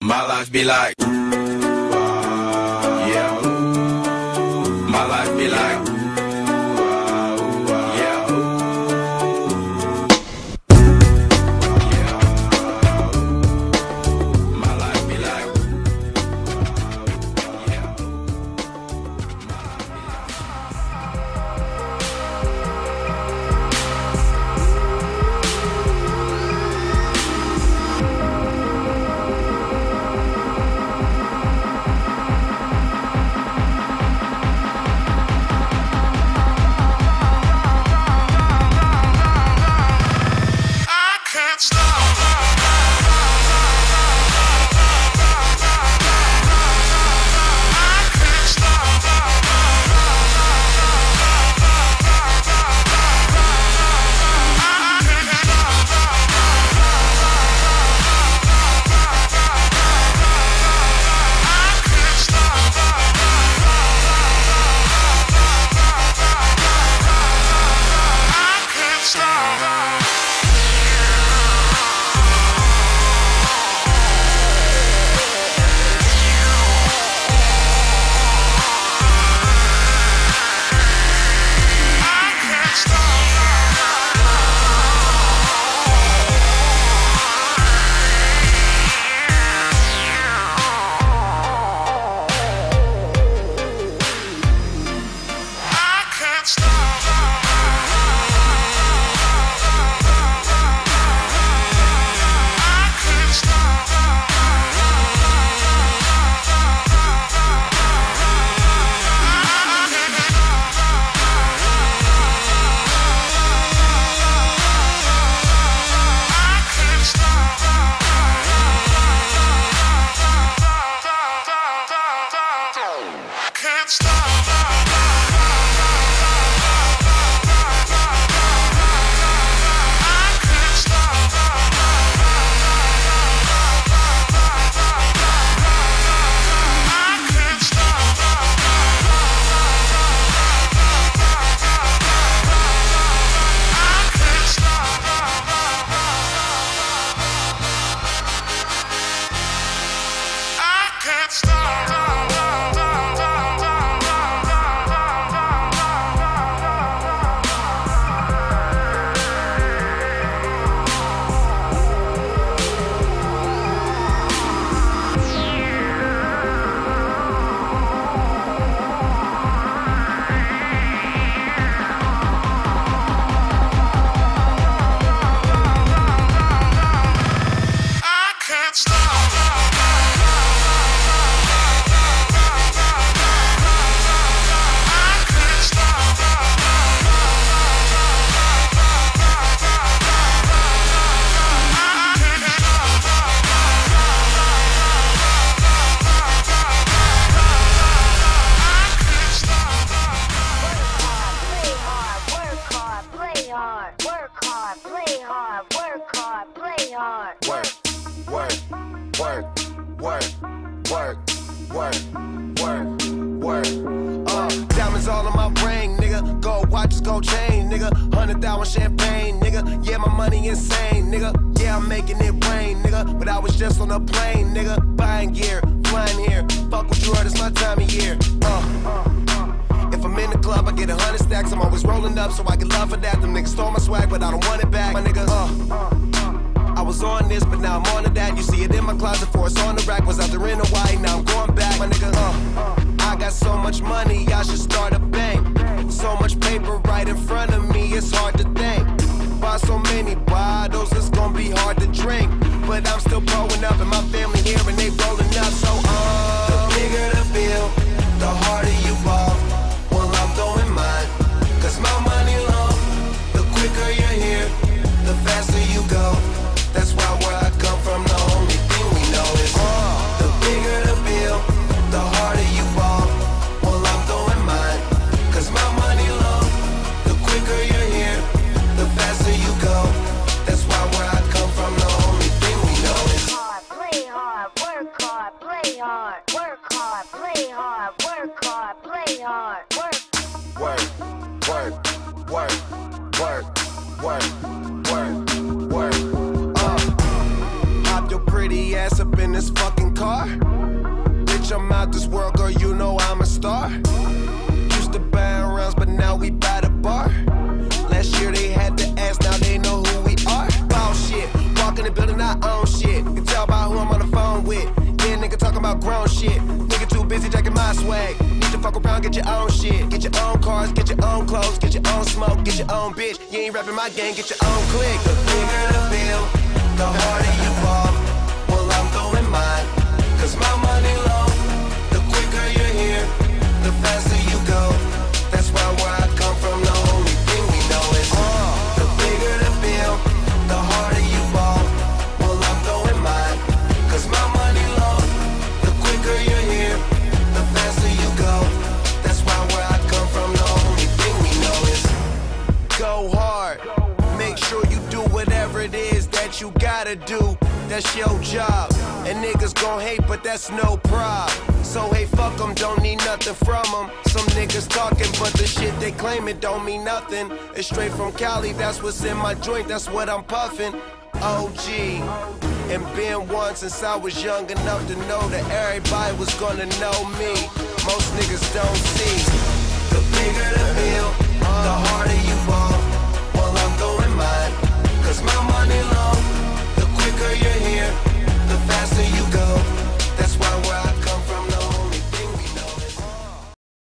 My life be like, yeah. My life be like, yeah. My life be like, yeah. Diamonds all on my brain, nigga. Gold watches, gold chain, nigga. 100,000 champagne, nigga. Yeah, my money insane, nigga. Yeah, I'm making it rain, nigga. But I was just on a plane, nigga. Buying gear, flying here. Fuck what you heard, it's my time of year. If I'm in the club, I get 100 stacks. I'm always rolling up, so I get love for that. Them niggas stole my swag, but I don't want it back. My nigga, I was on this, but now I'm on to that. You see it in my closet, for it's on the rack. Was out there in Hawaii, now I'm going back. My nigga, I got so much money, I should start a bank. So much paper right in front of me, it's hard to think. Buy so many bottles, it's gonna be hard to drink. But I'm still growing up, and my family here, and they rolling up. So, the bigger the bill, the harder you ball. Well, I'm throwing mine, cause my money long. The quicker you're here, the faster you go. That's why where I come from, the only thing we know is the bigger the bill, the harder you ball. Well, I'm throwing mine, cause my money long. The quicker you're here, the faster you go. That's why where I come from, the only thing we know is play hard, work hard, play hard, work hard, play hard, work hard, play hard, work. Work, work, work, work, work, work, work. Pop your pretty ass up in this fucking car. Bitch, I'm out this world, girl, you know I'm a star. Used to buy rounds, but now we buy the bar. Last year they had to ask, now they know who we are. Ball shit, walk in the building, I own shit. You can tell by who I'm on the phone with. Yeah, nigga talking about grown shit. Nigga too busy taking my swag. Need to fuck around, get your own shit. Get your own cars, get your own clothes, get your own smoke, get your own bitch. You ain't rapping my gang, get your own clique. The bigger the bill, the harder you fall. Well, I'm doing mine, cause my money low. The quicker you're here, the faster you go. That's why where I come from, the only thing we know is the bigger the bill, the harder you fall. Well, I'm doing mine, cause my money low. The quicker you're here, the faster you go. That's why where I come from, the only thing we know is go hard. Make sure you do whatever it is that you gotta do. That's your job. And niggas gon' hate, but that's no prob. So hey, fuck them, don't need nothing from them. Some niggas talking, but the shit they claim it don't mean nothing. It's straight from Cali, that's what's in my joint, that's what I'm puffin'. OG, and been one since I was young enough to know that everybody was gonna know me. Most niggas don't see. The bigger the bill, the harder you fall.